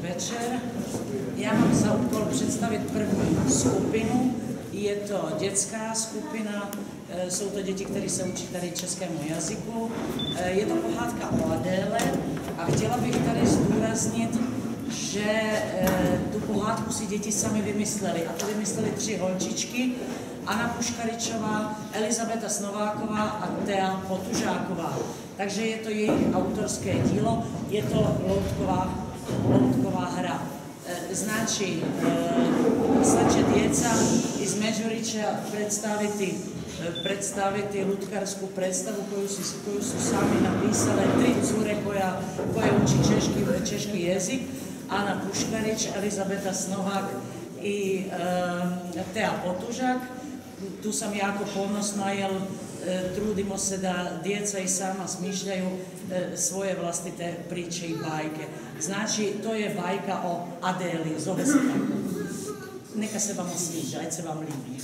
večer. Já mám za úkol představit první skupinu. Je to dětská skupina, jsou to děti, které se učí tady českému jazyku. Je to pohádka o Adéle a chtěla bych tady zdůraznit, že tu pohádku si děti sami vymysleli. A to vymysleli 3 holčičky, Anna Puškaričová, Elizabeta Snováková a Thea Potužáková. Takže je to jejich autorské dílo, je to loutková hra. Znači, sad će djeca iz Međurića predstaviti lutkarsku predstavu koju su sami napisale 3 cure koje uči češki jezik. Ana Puškarić, Elizabeta Snovak i Thea Potužak. Tu sam jako ponosna jer trudimo se da djeca i sama smišljaju svoje vlastite priče i bajke. Znači, to je bajka o Adeli, zove se tako. Neka se vam sviđa, ajde se vam libi.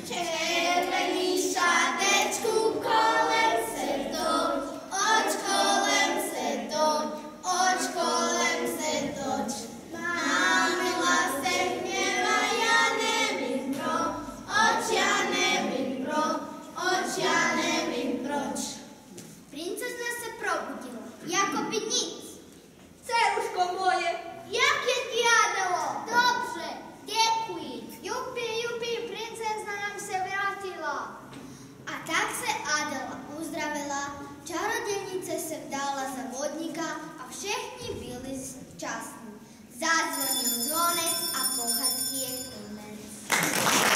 Červený šátečku kolem se toč, oč kolem se toč, se Adela uzdravila, čarodějnice se vdala za vodníka a všichni byli šťastní. Zazvonil zvonec a pohádky je konec.